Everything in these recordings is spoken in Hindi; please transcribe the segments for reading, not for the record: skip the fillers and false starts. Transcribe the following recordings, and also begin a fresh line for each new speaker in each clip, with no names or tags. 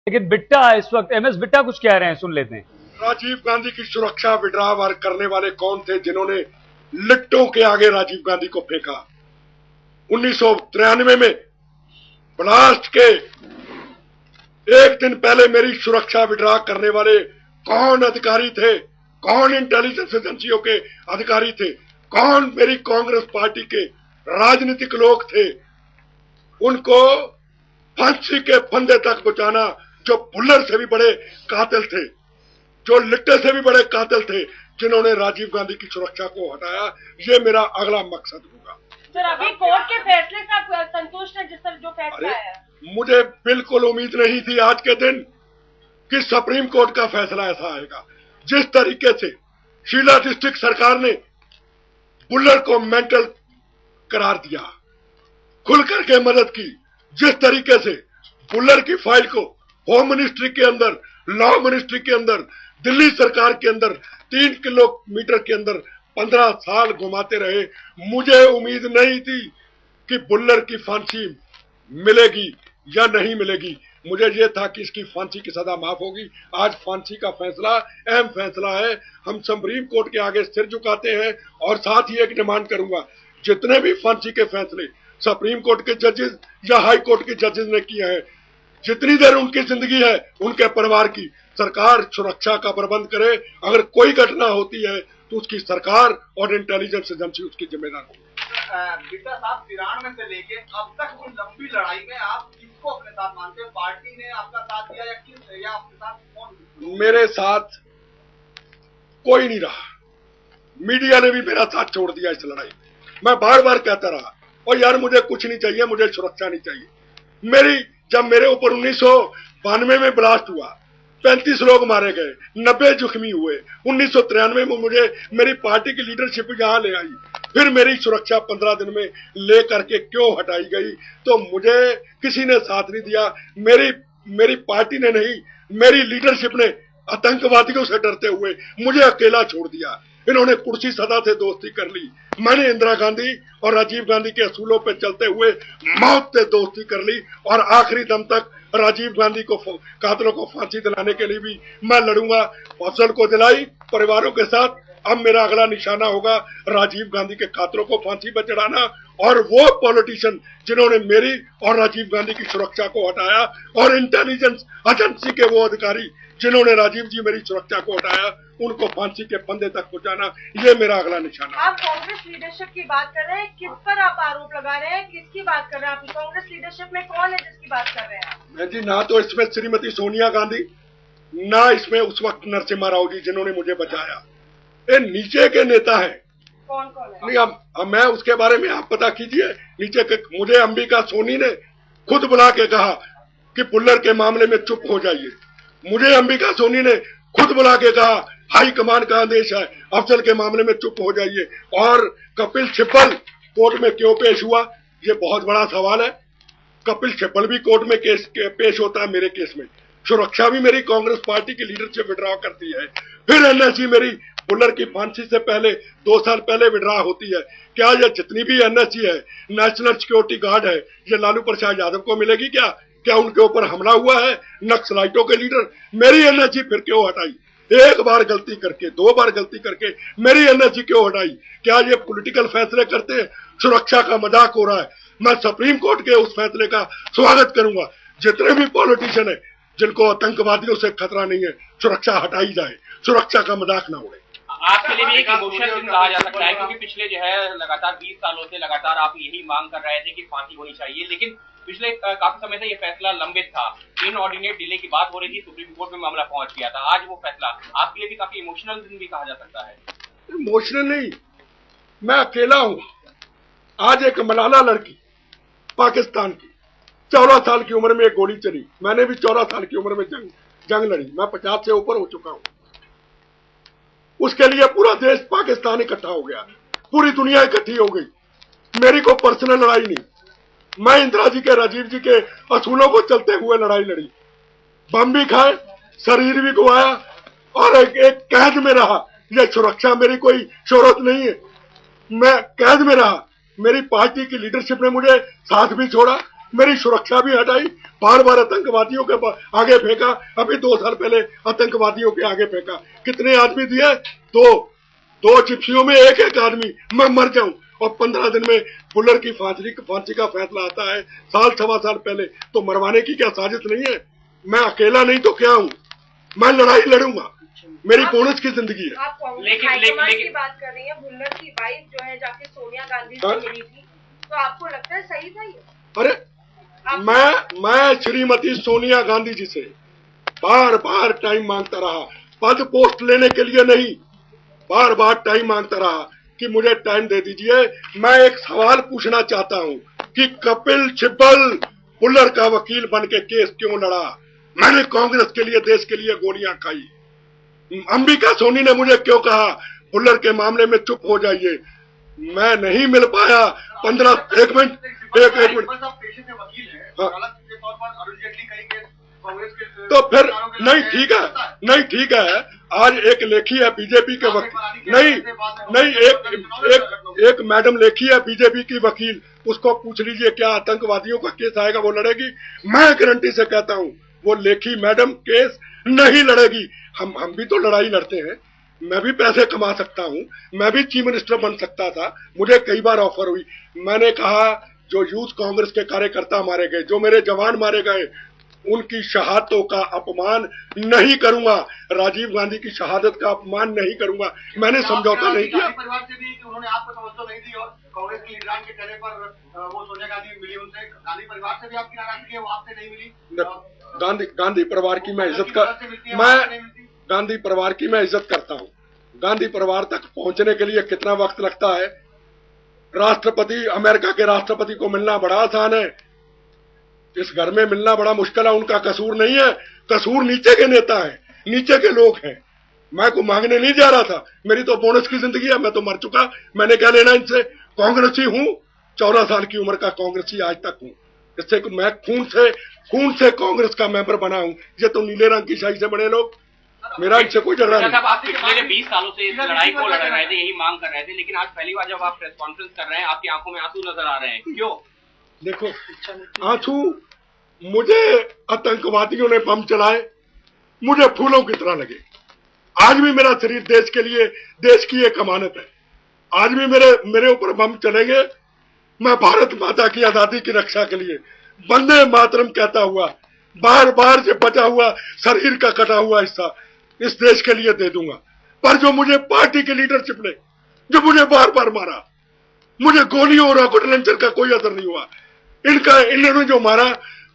लेकिन बिट्टा इस वक्त एमएस बिट्टा कुछ कह रहे हैं, सुन लेते हैं।
राजीव गांधी की सुरक्षा विड्रॉ करने वाले कौन थे जिन्होंने लिट्टों के आगे राजीव गांधी को फेंका? 1993 में ब्लास्ट के एक दिन पहले मेरी सुरक्षा विड्रॉ करने वाले कौन अधिकारी थे? कौन इंटेलिजेंस एजेंसियों के अधिकारी थे? कौन मेरी कांग्रेस पार्टी के राजनीतिक लोग थे? उनको फांसी के फंदे तक पहुंचाना, जो बुल्लर से भी बड़े कातिल थे, जो लिट्टे से भी बड़े कातिल थे, जिन्होंने राजीव गांधी की सुरक्षा को हटाया, ये मेरा अगला मकसद होगा।
सर, अभी कोर्ट के फैसले से आप संतुष्ट हैं? जिस तरह जो फैसला आया,
मुझे बिल्कुल उम्मीद नहीं थी आज के दिन कि सुप्रीम कोर्ट का फैसला ऐसा आएगा। जिस तरीके से शीला डिस्ट्रिक्ट सरकार ने बुल्लर को मेंटल करार दिया, खुल करके मदद की, जिस तरीके से बुल्लर की फाइल को होम मिनिस्ट्री के अंदर, लॉ मिनिस्ट्री के अंदर, दिल्ली सरकार के अंदर 3 किलोमीटर के अंदर 15 साल घुमाते रहे, मुझे उम्मीद नहीं थी कि बुल्लर की फांसी मिलेगी या नहीं मिलेगी। मुझे ये था कि इसकी फांसी की सजा माफ होगी। आज फांसी का फैसला अहम फैसला है। हम सुप्रीम कोर्ट के आगे सिर झुकाते हैं और साथ ही एक डिमांड करूंगा, जितने भी फांसी के फैसले सुप्रीम कोर्ट के जजेस या हाई कोर्ट के जजेस ने किए हैं, जितनी देर उनकी जिंदगी है, उनके परिवार की, सरकार सुरक्षा का प्रबंध करे। अगर कोई घटना होती है तो उसकी सरकार और इंटेलिजेंस एजेंसी उसकी जिम्मेदार होगी।
बिट्टा साहब, 93 से लेके अब तक की लंबी लड़ाई में आप किसको अपने साथ मानते हैं? पार्टी ने आपका साथ दिया या आपके साथ कौन?
मेरे साथ कोई नहीं रहा। मीडिया ने भी मेरा साथ छोड़ दिया इस लड़ाई में। मैं बार बार कहता रहा, और यार मुझे कुछ नहीं चाहिए, मुझे सुरक्षा नहीं चाहिए। जब मेरे ऊपर 1992 में ब्लास्ट हुआ, 35 लोग मारे गए, 90 जख्मी हुए। 1993 में मुझे मेरी पार्टी की लीडरशिप यहाँ ले आई, फिर मेरी सुरक्षा 15 दिन में ले करके क्यों हटाई गई? तो मुझे किसी ने साथ नहीं दिया। मेरी पार्टी ने नहीं, मेरी लीडरशिप ने आतंकवादियों से डरते हुए मुझे अकेला छोड़ दिया। इन्होंने कुर्सी सदा से दोस्ती कर ली, मैंने इंदिरा गांधी और राजीव गांधी के असूलों पे चलते हुए मौत से दोस्ती कर ली, और आखिरी दम तक राजीव गांधी को कातिलों को फांसी दिलाने के लिए भी मैं लड़ूंगा। अफसर को दिलाई परिवारों के साथ। अब मेरा अगला निशाना होगा राजीव गांधी के कातिलों को फांसी पर चढ़ाना, और वो पॉलिटिशियन जिन्होंने मेरी और राजीव गांधी की सुरक्षा को हटाया, और इंटेलिजेंस एजेंसी के वो अधिकारी जिन्होंने राजीव जी मेरी सुरक्षा को हटाया, उनको फांसी के फंदे तक पहुंचाना, ये मेरा अगला निशाना।
आप कांग्रेस लीडरशिप की बात कर रहे हैं, किस पर आप आरोप लगा रहे हैं? किसकी बात कर रहे हैं आप? कांग्रेस लीडरशिप में कौन है जिसकी बात कर रहे हैं?
मैं जी, ना तो इसमें श्रीमती सोनिया गांधी, ना इसमें उस वक्त नरसिम्हा राव जी जिन्होंने मुझे बचाया। ये नीचे के नेता हैं।
कौन कौन है?
नहीं, अब मैं उसके बारे में आप पता कीजिए। नीचे के मुझे अंबिका सोनी ने खुद बुला के कहा कि बुल्लर के मामले में चुप हो जाइए। मुझे अंबिका सोनी ने खुद बुला के कहा हाई कमान का आदेश है, अफसर के मामले में चुप हो जाइए। और कपिल सिब्बल कोर्ट में क्यों पेश हुआ, ये बहुत बड़ा सवाल है। कपिल सिब्बल भी कोर्ट में पेश होता है मेरे केस में। सुरक्षा भी मेरी कांग्रेस पार्टी की लीडरशिप विड्रॉ करती है। फिर एनएसजी मेरी बुल्लर की फांसी से पहले 2 साल पहले विड्रॉ होती है। क्या ये जितनी भी एनएसजी है, नेशनल सिक्योरिटी गार्ड है, ये लालू प्रसाद यादव को मिलेगी? क्या उनके ऊपर हमला हुआ है नक्सलाइटों के लीडर? मेरी एनएसजी फिर क्यों हटाई? एक बार गलती करके, 2 बार गलती करके मेरी एनएसजी क्यों हटाई? क्या ये पॉलिटिकल फैसले करते हैं? सुरक्षा का मजाक हो रहा है। मैं सुप्रीम कोर्ट के उस फैसले का स्वागत करूंगा। जितने भी पॉलिटिशियन है जिनको आतंकवादियों से खतरा नहीं है, सुरक्षा हटाई जाए, सुरक्षा का मजाक ना उड़े।
आपके लिए भी एक इमोशनल दिन कहा जा सकता है, क्योंकि पिछले जो है लगातार 20 सालों से लगातार आप यही मांग कर रहे थे कि फांसी होनी चाहिए, लेकिन पिछले काफी समय से ये फैसला लंबित था। इनऑर्डिनेट डिले की बात हो रही थी, सुप्रीम कोर्ट में मामला पहुंच गया था। आज वो फैसला आपके लिए भी काफी इमोशनल दिन भी कहा जा सकता है।
इमोशनल नहीं, मैं अकेला हूं। आज एक मलाला लड़की पाकिस्तान की 14 साल की उम्र में एक गोली चली। मैंने भी 14 साल की उम्र में जंग लड़ी। मैं 50 से ऊपर हो चुका हूं। उसके लिए पूरा देश पाकिस्तान इकट्ठा हो गया, पूरी दुनिया इकट्ठी हो गई। मेरी को पर्सनल लड़ाई नहीं, मैं इंदिरा जी के, राजीव जी के असूलों को चलते हुए लड़ाई लड़ी। बम भी खाए, शरीर भी गवाया, और एक कैद में रहा। यह सुरक्षा मेरी कोई शोहरत नहीं है। मैं कैद में रहा। मेरी पार्टी की लीडरशिप ने मुझे साथ भी छोड़ा, मेरी सुरक्षा भी हटाई, बार बार आतंकवादियों के आगे फेंका। अभी 2 साल पहले आतंकवादियों के आगे फेंका। कितने आदमी दिए? 2 चिट्ठियों में एक आदमी। मैं मर जाऊं और 15 दिन में बुल्लर की फांसी का फैसला आता है, साल 2.25 साल पहले। तो मरवाने की क्या साजिश नहीं है? मैं अकेला नहीं तो क्या हूँ? मैं लड़ाई लड़ूंगा, मेरी बोनस की जिंदगी है।
आप कांग्रेस हाईकमान की बात कर रही हैं, बुल्लर की वाइफ जो है जाके सोनिया गांधी से मिली थी, तो आपको लगता है सही था ये?
अरे मैं श्रीमती सोनिया गांधी जी से बार बार टाइम मांगता रहा, पद पोस्ट लेने के लिए नहीं, बार बार टाइम मांगता रहा कि मुझे टाइम दे दीजिए। मैं एक सवाल पूछना चाहता हूं कि कपिल सिब्बल बुल्लर का वकील बन के केस क्यों लड़ा? मैंने कांग्रेस के लिए, देश के लिए गोलियां खाई। अंबिका सोनी ने मुझे क्यों कहा बुल्लर के मामले में चुप हो जाइए? मैं नहीं मिल पाया। 1 मिनट तो फिर नहीं ठीक है। आज एक लेखी है बीजेपी के वकील, नहीं एक मैडम लेखी है बीजेपी की वकील, उसको पूछ लीजिए क्या आतंकवादियों का केस आएगा वो लड़ेगी? मैं गारंटी से कहता हूँ वो लेखी मैडम केस नहीं लड़ेगी। हम भी तो लड़ाई लड़ते हैं, मैं भी पैसे कमा सकता हूँ, मैं भी चीफ मिनिस्टर बन सकता था। मुझे कई बार ऑफर हुई। मैंने कहा जो यूथ कांग्रेस के कार्यकर्ता मारे गए, जो मेरे जवान मारे गए, उनकी शहादतों का अपमान नहीं करूंगा। राजीव गांधी की शहादत का अपमान नहीं करूंगा। मैंने समझौता नहीं किया।
परिवार से भी कि उन्होंने आपको तवज्जो नहीं दी और कांग्रेस के लीडरान के कहने पर वो सोनिया गांधी मिली उनसे। गांधी परिवार से भी आपकी नाराजगी है, वो आपसे नहीं मिली?
गांधी परिवार की मैं इज्जत करता हूँ। गांधी परिवार तक पहुंचने के लिए कितना वक्त लगता है? राष्ट्रपति, अमेरिका के राष्ट्रपति को मिलना बड़ा आसान है, इस घर में मिलना बड़ा मुश्किल है। उनका कसूर नहीं है, कसूर नीचे के नेता है, नीचे के लोग हैं। मैं को मांगने नहीं जा रहा था, मेरी तो बोनस की जिंदगी है, मैं तो मर चुका, मैंने क्या लेना इनसे? कांग्रेसी हूँ, 14 साल की उम्र का कांग्रेसी आज तक हूँ। इससे मैं खून से कांग्रेस का मेंबर बना हूँ। ये तो नीले रंग की शाही से बड़े लोग, मेरा इनसे कोई झगड़ा नहीं।
आप पिछले 20 सालों से इस लड़ाई को लड़ रहे थे, यही मांग कर रहे थे, लेकिन आज पहली बार जब आप प्रेस कॉन्फ्रेंस कर रहे हैं आपकी आंखों में आंसू नजर आ रहे हैं, क्यों?
देखो, आंसू, मुझे आतंकवादियों ने बम चलाए, मुझे फूलों की तरह लगे। आज भी मेरा शरीर देश के लिए, देश की एक अमानत है। आज भी मेरे ऊपर बम चलेंगे, मैं भारत माता की आजादी की रक्षा के लिए वंदे मातरम कहता हुआ, बार बार से बचा हुआ शरीर का कटा हुआ हिस्सा इस देश के लिए दे दूंगा। पर जो मुझे पार्टी के लीडरशिप ने, जो मुझे बार बार मारा, मुझे गोलियों और रॉकेट लॉन्चर का कोई असर नहीं हुआ। इन्होंने जो मारा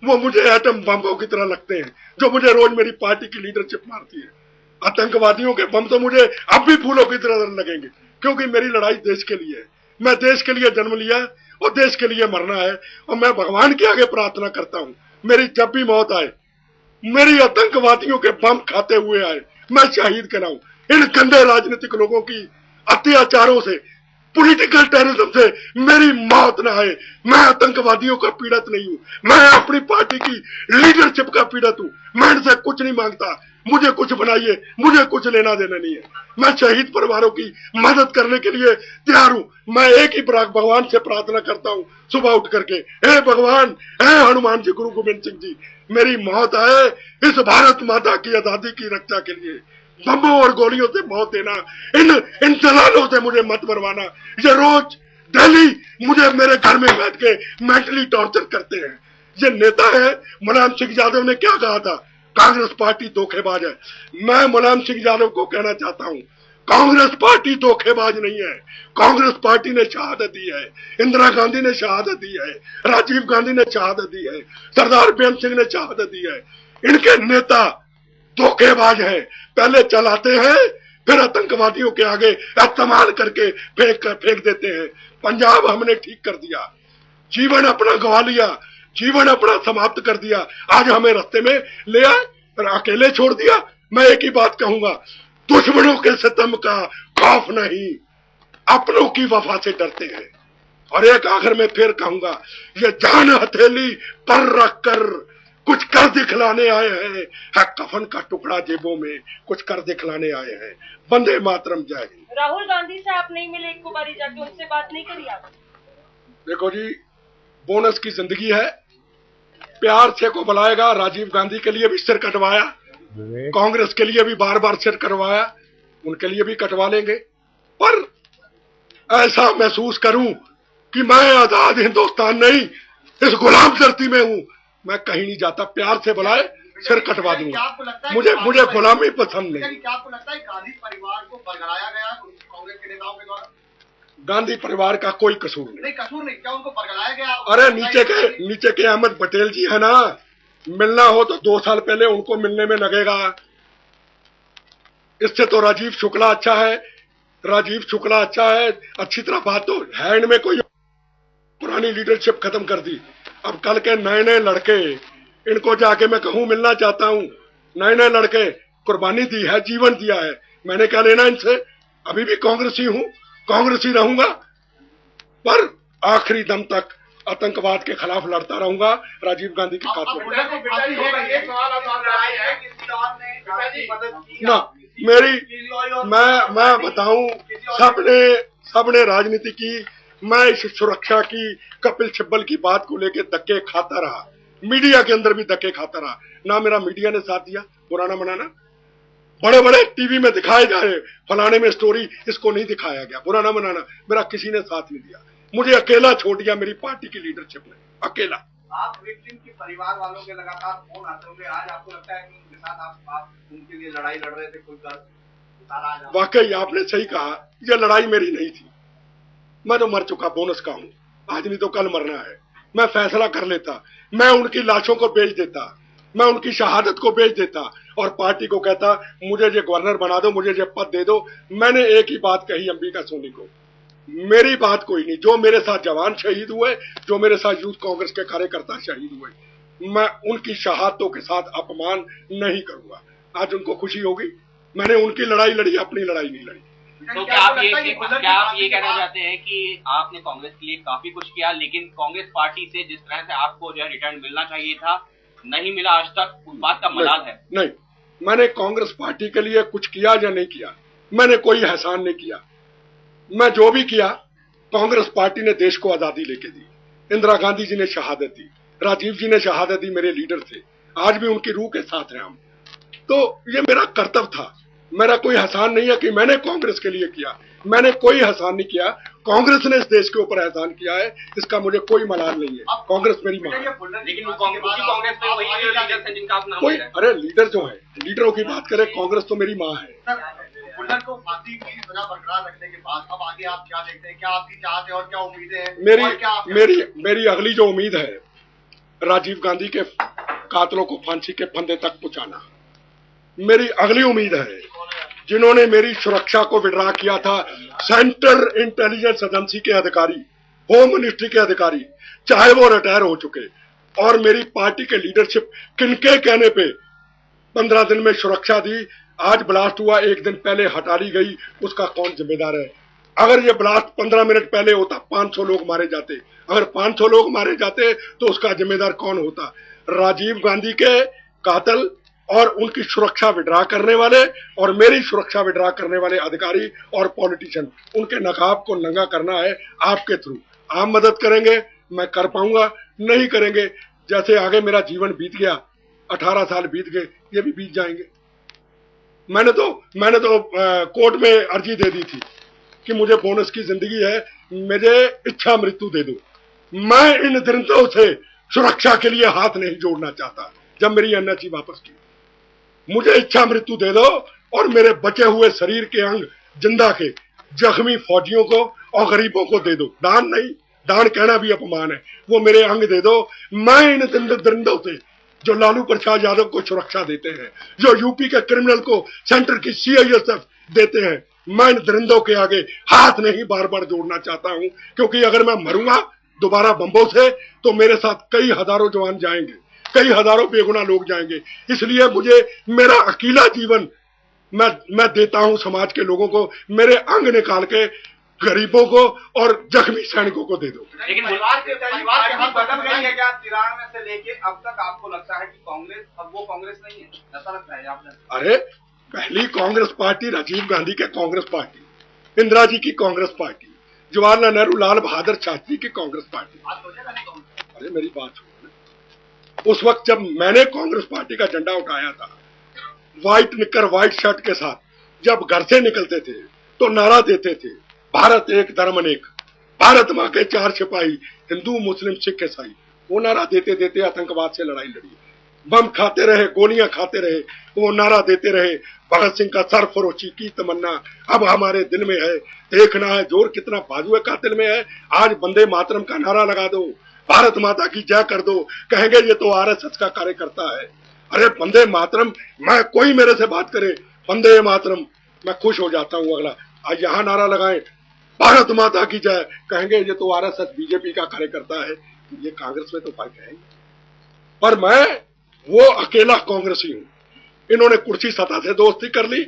वो मुझे एटम बम्बों की तरह लगते हैं, जो मुझे रोज मेरी पार्टी की लीडरशिप मारती है। आतंकवादियों के बम तो मुझे अब भी फूलों की तरह लगेंगे, क्योंकि मेरी लड़ाई देश के लिए है। मैं देश के लिए जन्म लिया और देश के लिए मरना है। और मैं भगवान के आगे प्रार्थना करता हूँ, मेरी जब भी मौत आए, मेरी आतंकवादियों के बम खाते हुए आए, मैं शहीद कराऊं। इन गंदे राजनीतिक लोगों की अत्याचारों से, पॉलिटिकल टेररिज्म से मेरी मौत न आए। मैं आतंकवादियों का पीड़ित नहीं हूं, मैं अपनी पार्टी की लीडरशिप का पीड़ित हूं। मैं इनसे कुछ नहीं मांगता, मुझे कुछ बनाइए, मुझे कुछ लेना देना नहीं है। मैं शहीद परिवारों की मदद करने के लिए तैयार हूं। मैं एक ही भगवान से प्रार्थना करता हूं सुबह उठ करके, हे भगवान, हे हनुमान जी, गुरु गोविंद सिंह जी, मेरी मौत आए इस भारत माता की आजादी की रक्षा के लिए। बम्बों और गोलियों से मौत देना, इन दलालों से मुझे मत मरवाना। ये रोज डेली मुझे मेरे घर में बैठ के मेंटली टॉर्चर करते हैं। ये नेता है मुलायम सिंह यादव ने क्या कहा था, कांग्रेस पार्टी धोखेबाज है। मैं मुलायम सिंह यादव को कहना चाहता हूं, कांग्रेस पार्टी धोखेबाज नहीं है। कांग्रेस पार्टी ने शहादत दी है, इंदिरा गांधी ने शहादत दी है, राजीव गांधी ने शहादत दी है, सरदार भीम सिंह ने शहादत दी है। इनके नेता धोखेबाज है, पहले चलाते हैं फिर आतंकवादियों के आगे इस्तेमाल करके फेंक देते हैं। पंजाब हमने ठीक कर दिया, जीवन अपना गवा लिया, जीवन अपना समाप्त कर दिया, आज हमें रास्ते में ले आए और अकेले छोड़ दिया। मैं एक ही बात कहूंगा, दुश्मनों के सितम का खौफ नहीं, अपनों की वफा से डरते हैं। और एक आखिर में फिर कहूंगा, ये जान हथेली पर रखकर कुछ कर दिखलाने आए हैं, है कफन का टुकड़ा जेबों में, कुछ कर दिखलाने आए हैं। वंदे मातरम, जय हिंद।
राहुल गांधी से आप नहीं मिले एक बारी जाके, उनसे बात नहीं करी आप?
देखो जी, बोनस की जिंदगी है, प्यार से को बुलाएगा। राजीव गांधी के लिए भी सिर कटवाया, कांग्रेस के लिए भी बार बार सिर कटवाया, उनके लिए भी कटवा लेंगे। पर ऐसा महसूस करूं कि मैं आजाद हिंदुस्तान नहीं, इस गुलाम धरती में हूं, मैं कहीं नहीं जाता। प्यार से बुलाए, सिर कटवा दूंगा। मुझे गुलामी पसंद नहीं।
क्या आपको लगता है गांधी परिवार को बरगलाया गया कांग्रेस के नेताओं के द्वारा?
गांधी परिवार का कोई कसूर नहीं।
कसूर नहीं, क्या उनको बरगलाया गया?
अरे नीचे के अहमद पटेल जी है ना, मिलना हो तो 2 साल पहले उनको मिलने में लगेगा। इससे तो राजीव शुक्ला अच्छा है, राजीव शुक्ला अच्छा है। अच्छी तरह बात तो है इनमें, कोई पुरानी लीडरशिप खत्म कर दी। अब कल के नए नए लड़के, इनको जाके मैं कहूं मिलना चाहता हूं, नए नए लड़के, कुर्बानी दी है, जीवन दिया है, मैंने क्या लेना इनसे? अभी भी कांग्रेसी हूं, कांग्रेसी रहूंगा, पर आखिरी दम तक आतंकवाद के खिलाफ लड़ता रहूंगा, राजीव गांधी के कातलों ना। मैं बताऊं, सबने राजनीति की, मैं इस सुरक्षा की, कपिल सिब्बल की बात को लेकर धक्के खाता रहा, मीडिया के अंदर भी धक्के खाता रहा ना। मेरा मीडिया ने साथ दिया, पुराना मनाना, बड़े बड़े टीवी में दिखाए जा रहे फलाने में स्टोरी, इसको नहीं दिखाया गया, पुराना मनाना, मेरा किसी ने साथ नहीं दिया। मुझे अकेला छोड़ दिया मेरी पार्टी की लीडरशिप ने, अकेला।
आप विक्टिम के परिवार वालों के लगातार फोन आते होंगे, आज आपको लगता है कि उनके साथ आप उनके लिए लड़ाई लड़ रहे थे, कोई कर?
वाकई आपने सही कहा, यह लड़ाई मेरी नहीं थी। मैं तो मर चुका, बोनस का हूं, आज नहीं तो कल मरना है। मैं फैसला कर लेता, मैं उनकी लाशों को बेच देता, मैं उनकी शहादत को बेच देता और पार्टी को कहता मुझे ये गवर्नर बना दो, मुझे ये पद दे दो। मैंने एक ही बात कही अंबिका सोनी को, मेरी बात कोई नहीं, जो मेरे साथ जवान शहीद हुए, जो मेरे साथ यूथ कांग्रेस के कार्यकर्ता शहीद हुए, मैं उनकी शहादतों के साथ अपमान नहीं करूंगा। आज उनको खुशी होगी, मैंने उनकी लड़ाई लड़ी, अपनी लड़ाई नहीं लड़ी।
तो क्या आप ये कहना चाहते हैं कि आपने कांग्रेस के लिए काफी कुछ किया, लेकिन कांग्रेस पार्टी से जिस तरह से आपको जो है रिटर्न मिलना चाहिए था, नहीं मिला आज तक, उस बात का मलाल है? नहीं,
मैंने कांग्रेस पार्टी के लिए कुछ किया या नहीं किया, मैंने कोई एहसान नहीं किया। मैं जो भी किया, कांग्रेस पार्टी ने देश को आजादी लेके दी, इंदिरा गांधी जी ने शहादत दी, राजीव जी ने शहादत दी, मेरे लीडर थे, आज भी उनकी रूह के साथ हैं हम। तो ये मेरा कर्तव्य था, मेरा कोई एहसान नहीं है कि मैंने कांग्रेस के लिए किया, मैंने कोई एहसान नहीं किया, कांग्रेस ने इस देश के ऊपर एहसान किया है, इसका मुझे कोई मलाल नहीं है। कांग्रेस मेरी मां है।
लेकिन कांग्रेस में वही लीडर्स हैं जिनका आप नाम ले रहे हैं।
अरे लीडर जो है, लीडरों की बात करें, कांग्रेस तो मेरी मां है।
को फांसी की सजा बरकरार रखने के बाद अब आगे आप क्या देखते हैं, क्या आपकी चाहत है और क्या उम्मीदें हैं?
मेरी अगली जो उम्मीद है, राजीव गांधी के कातलों को फांसी के फंदे तक पहुंचाना मेरी अगली उम्मीद है। जिन्होंने मेरी सुरक्षा को विड्रा किया था, सेंट्रल इंटेलिजेंस एजेंसी के अधिकारी, होम मिनिस्ट्री के अधिकारी, चाहे वो रिटायर हो चुके, और मेरी पार्टी के लीडरशिप किनके कहने पे 15 दिन में सुरक्षा दी, आज ब्लास्ट हुआ, 1 दिन पहले हटा ली गई, उसका कौन जिम्मेदार है? अगर ये ब्लास्ट 15 मिनट पहले होता, 500 लोग मारे जाते, अगर 500 लोग मारे जाते तो उसका जिम्मेदार कौन होता? राजीव गांधी के कातिल और उनकी सुरक्षा विड्रा करने वाले और मेरी सुरक्षा विड्रा करने वाले अधिकारी और पॉलिटिशियन, उनके नकाब को नंगा करना है आपके थ्रू। आप मदद करेंगे, मैं कर पाऊंगा, नहीं करेंगे, जैसे आगे मेरा जीवन बीत गया, 18 साल बीत गए, ये भी बीत जाएंगे। मैंने तो कोर्ट में अर्जी दे दी थी कि मुझे बोनस की जिंदगी है, मुझे इच्छा मृत्यु दे दो। मैं इन दरिंदों से सुरक्षा के लिए हाथ नहीं जोड़ना चाहता। जब मेरी एनएचसी वापस की, मुझे इच्छा मृत्यु दे दो और मेरे बचे हुए शरीर के अंग जिंदा के जख्मी फौजियों को और गरीबों को दे दो। दान नहीं, दान कहना भी अपमान है, वो मेरे अंग दे दो। मैं इन दरिंदों से, जो लालू प्रसाद यादव को सुरक्षा देते हैं, जो यूपी के क्रिमिनल को सेंटर की सीआईएसएफ देते हैं, मैं इन दरिंदों के आगे हाथ नहीं बार बार जोड़ना चाहता हूं, क्योंकि अगर मैं मरूंगा दोबारा बम्बों से तो मेरे साथ कई हजारों जवान जाएंगे, कई हजारों बेगुनाह लोग जाएंगे। इसलिए मुझे मेरा अकेला जीवन मैं देता हूं समाज के लोगों को, मेरे अंग निकाल के गरीबों को और जख्मी सैनिकों को दे दो।
लेकिन परिवार के हाथ बदल गई है क्या? 93 से लेके अब तक आपको लगता है कि कांग्रेस अब वो कांग्रेस नहीं है, ऐसा लगता है आपने?
अरे पहली कांग्रेस पार्टी राजीव गांधी के कांग्रेस पार्टी, इंदिरा जी की कांग्रेस पार्टी, जवाहरलाल नेहरू, लाल बहादुर शास्त्री की कांग्रेस पार्टी। अरे मेरी बात सुनो, उस वक्त जब मैंने कांग्रेस पार्टी का झंडा उठाया था, व्हाइट निकर व्हाइट शर्ट के साथ जब घर से निकलते थे तो नारा देते थे, भारत एक धर्म अनेक, भारत माँ के 4 सिपाही, हिंदू मुस्लिम सिख ईसाई। वो नारा देते देते आतंकवाद से लड़ाई लड़ी, बम खाते रहे, गोलियां खाते रहे, वो नारा देते रहे, भगत सिंह का सरफरोशी की तमन्ना अब हमारे दिल में है, देखना है जोर कितना बाजुए कातिल में है। आज वंदे मातरम का नारा लगा दो, भारत माता की जय कर दो, कहेंगे ये तो आरएसएस का कार्यकर्ता है। अरे वंदे मातरम, मैं कोई मेरे से बात करे वंदे मातरम, मैं खुश हो जाता हूँ। अगला आज यहाँ नारा लगाए भारत माता की जय, कहेंगे ये तो आरएसएस बीजेपी का कार्यकर्ता है। ये कांग्रेस में तो फर्क है, पर मैं वो अकेला कांग्रेसी हूं। इन्होंने कुर्सी सत्ता से दोस्ती कर ली,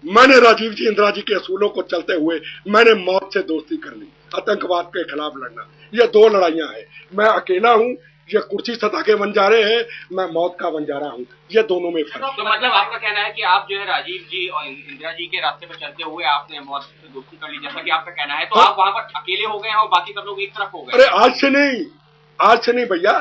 मैंने राजीव जी इंदिरा जी के असूलों को चलते हुए मैंने मौत से दोस्ती कर ली। आतंकवाद के खिलाफ लड़ना, ये 2 लड़ाइयां हैं। मैं अकेला हूं, ये कुर्सी सत्ता के बंजारे हैं, मैं मौत का बंजारा हूं। ये दोनों में फर्क।
तो मतलब आपका कहना है कि आप जो है राजीव जी और इंदिरा जी के रास्ते पर चलते हुए आपने मौत से दोस्ती कर ली, जैसा कि आपका कहना है, तो
हाँ।
आप वहां पर अकेले हो गए हैं और बाकी सब लोग एक तरफ हो गए।
अरे आज से नहीं भैया,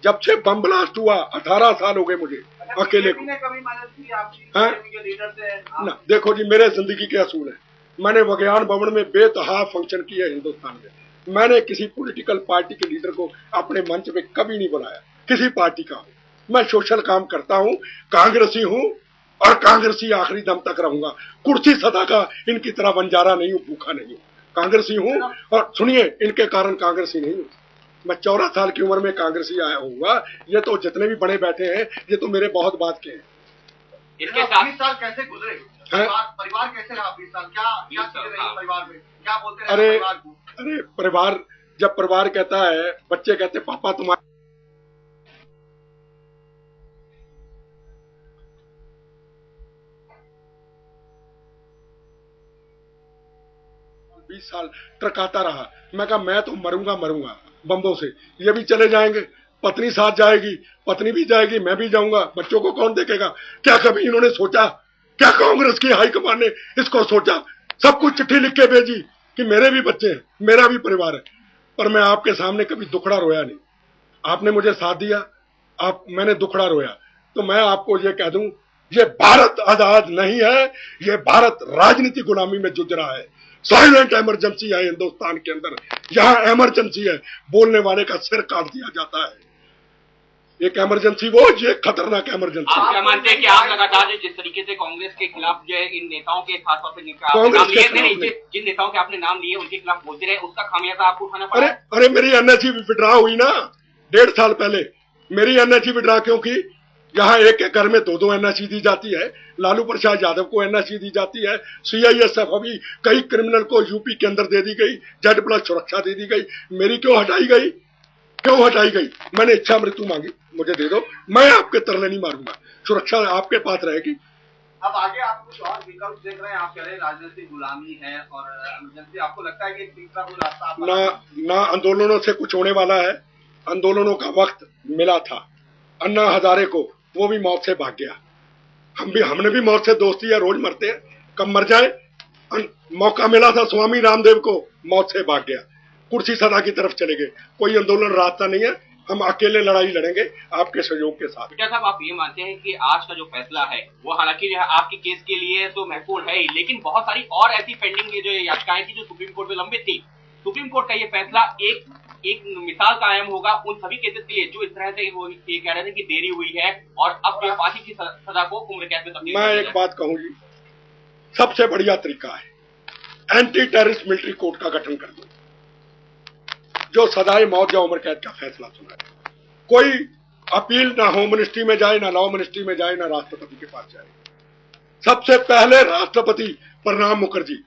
जब से बम ब्लास्ट हुआ 18 साल हो गए मुझे अकेले को।
कभी मदद की आपकी
हाँ?
के लीडर से
ना देखो जी, मेरे जिंदगी के असूल है। मैंने विज्ञान भवन में बेतहा फंक्शन किया हिंदुस्तान में। मैंने किसी पॉलिटिकल पार्टी के लीडर को अपने मंच पे कभी नहीं बुलाया, किसी पार्टी का हो। मैं सोशल काम करता हूँ, कांग्रेसी हूँ और कांग्रेसी आखिरी दम तक रहूंगा। कुर्सी सदा का इनकी तरह बंजारा नहीं हूँ, भूखा नहीं हूँ, कांग्रेसी हूँ। और सुनिए, इनके कारण कांग्रेसी नहीं हूँ। मैं 14 साल की उम्र में कांग्रेसी आया हूँ। ये तो जितने भी बड़े बैठे हैं, ये तो मेरे बहुत बात के हैं।
इसके साथ
20 साल कैसे गुजरे? परिवार कैसे रहा 20 साल? क्या चीजें रही परिवार में? क्या बोलते रहे परिवार को?
अरे परिवार, जब परिवार कहता है, बच्चे कहते पापा तुम्हारे 20 साल ट्रकाता रहा। मैं कहा मैं तो मरूंगा बम्बों से, ये भी चले जाएंगे, पत्नी साथ जाएगी, पत्नी भी जाएगी, मैं भी जाऊंगा, बच्चों को कौन देखेगा? क्या कभी इन्होंने सोचा? क्या कांग्रेस की हाईकमान ने इसको सोचा? सब कुछ चिट्ठी लिख के भेजी कि मेरे भी बच्चे हैं, मेरा भी परिवार है, पर मैं आपके सामने कभी दुखड़ा रोया नहीं। आपने मुझे साथ दिया, मैंने दुखड़ा रोया। तो मैं आपको ये कह दूं, ये भारत आजाद नहीं है, ये भारत राजनीति गुलामी में जूझ रहा है। साइलेंट इमरजेंसी है हिंदुस्तान के अंदर, यहाँ इमरजेंसी है, बोलने वाले का सिर काट दिया जाता है। एक इमरजेंसी वो, ये खतरनाक इमरजेंसी।
आप क्या मानते हैं कि आप लगातार जिस तरीके से कांग्रेस के खिलाफ जो है इन नेताओं के खासतौर पर जिन नेताओं के आपने नाम लिए उनके खिलाफ बोलते रहे, उसका खामियाजा आपको उठाना पड़ा?
अरे मेरी एनएससी विड्रा हुई ना 1.5 साल पहले। मेरी एनएससी विड्रा क्योंकि यहाँ एक घर में 2-2 एनएससी दी जाती है। लालू प्रसाद यादव को एनएससी दी जाती है, सीआईएसएफ अभी कई क्रिमिनल को यूपी के अंदर दे दी गई, Z+ सुरक्षा दे दी गई। मेरी क्यों हटाई गई? मैंने इच्छा मृत्यु मांगी, मुझे दे दो, मैं आपके तरले नहीं मारूंगा, सुरक्षा आपके पास रहेगी।
अब आगे आप कुछ और विकल्प देख रहे हैं? आप कह रहे हैं राजनीतिक गुलामी है और इमरजेंसी, आपको लगता है कि तीसरा कोई रास्ता
ना आंदोलनों से कुछ होने वाला है। आंदोलनों का वक्त मिला था अन्ना हजारे को, वो भी मौत से भाग गया। हमने भी मौत से दोस्ती है, रोज मरते हैं, कब मर जाए। मौका मिला था स्वामी रामदेव को, मौत से भाग गया, कुर्सी सदा की तरफ चले गए। कोई आंदोलन रास्ता नहीं है, हम अकेले लड़ाई लड़ेंगे आपके सहयोग के साथ।
बेटा साहब, आप ये मानते हैं कि आज का जो फैसला है वो हालांकि आपके केस के लिए तो महत्वपूर्ण है ही, लेकिन बहुत सारी और ऐसी पेंडिंग जो याचिकाएं थी जो सुप्रीम कोर्ट में लंबित थी, सुप्रीम कोर्ट का ये फैसला एक मिसाल कायम होगा उन सभी केसेस के लिए जो इस तरह से वो ये कह रहे थे कि देरी हुई है और अब जो फांसी की सजा को उम्र कैद में तब्दील।
मैं एक बात कहूँ जी, सबसे बढ़िया तरीका है एंटी टेररिस्ट मिलिट्री कोर्ट का गठन कर दो, जो सदाए मौत या उम्र कैद का फैसला सुनाए। कोई अपील ना होम मिनिस्ट्री में जाए, ना लॉ मिनिस्ट्री में जाए, ना राष्ट्रपति के पास जाए। सबसे पहले राष्ट्रपति प्रणब मुखर्जी,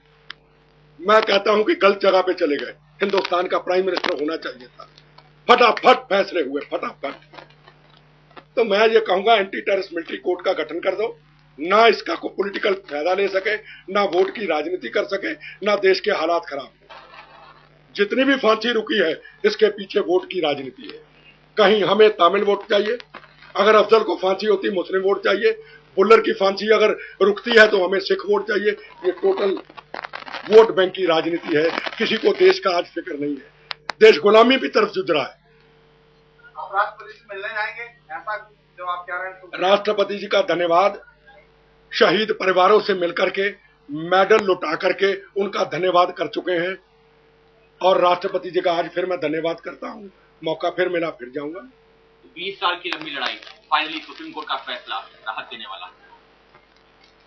मैं कहता हूं कि गलत जगह पे चले गए, हिंदुस्तान का प्राइम मिनिस्टर होना चाहिए था। फटाफट फैसले हुए, फटाफट। तो मैं ये कहूंगा एंटी टेररिस्ट मिलिट्री कोर्ट का गठन कर दो, ना इसका कोई पॉलिटिकल फायदा ले सके, ना वोट की राजनीति कर सके, ना देश के हालात खराब हो। जितनी भी फांसी रुकी है इसके पीछे वोट की राजनीति है। कहीं हमें तमिल वोट चाहिए, अगर अफजल को फांसी होती मुस्लिम वोट चाहिए, बुल्लर की फांसी अगर रुकती है तो हमें सिख वोट चाहिए। ये टोटल वोट बैंक की राजनीति है, किसी को देश का आज फिक्र नहीं है। देश गुलामी की तरफ जुझ रहा है।
आप राष्ट्रपति से मिलने जाएंगे, ऐसा जो आप कह रहे हैं? तो
राष्ट्रपति जी का धन्यवाद, शहीद परिवारों से मिलकर के मेडल लुटा करके उनका धन्यवाद कर चुके हैं और राष्ट्रपति जी का आज फिर मैं धन्यवाद करता हूं। मौका फिर मिला फिर जाऊंगा।
20 साल की लंबी लड़ाई, फाइनली सुप्रीम कोर्ट का फैसला राहत देने वाला।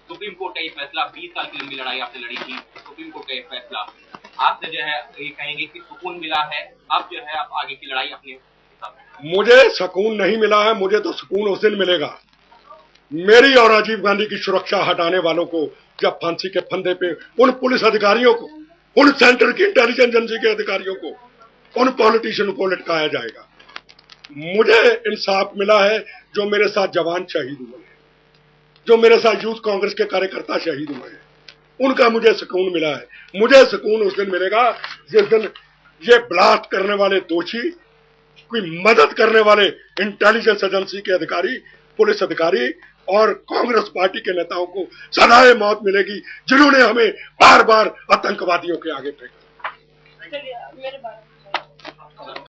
सुप्रीम कोर्ट का ये फैसला, 20 साल की लंबी लड़ाई आपने लड़ी थी, सुप्रीम कोर्ट का ये फैसला आपसे जो है ये कहेंगे कि सुकून मिला है, अब जो है आप आगे की लड़ाई अपने हिसाब से?
मुझे सुकून नहीं मिला है, मुझे तो सुकून उस दिन मिलेगा मेरी और राजीव गांधी की सुरक्षा हटाने वालों को जब फांसी के फंदे पे उन पुलिस अधिकारियों को, उन सेंटर की इंटेलिजेंस एजेंसी के अधिकारियों को, उन पॉलिटिशियन को लटकाया जाएगा। मुझे इंसाफ मिला है जो मेरे साथ जवान शहीद हुए हैं, जो मेरे साथ यूथ कांग्रेस के कार्यकर्ता शहीद हुए हैं, उनका मुझे सुकून मिला है। मुझे सुकून उस दिन मिलेगा जिस दिन ये ब्लास्ट करने वाले दोषी, कोई मदद करने वाले इंटेलिजेंस एजेंसी के अधिकारी, पुलिस अधिकारी और कांग्रेस पार्टी के नेताओं को सजाए मौत मिलेगी जिन्होंने हमें बार बार आतंकवादियों के आगे फेंका।
चलिए मेरे बारे में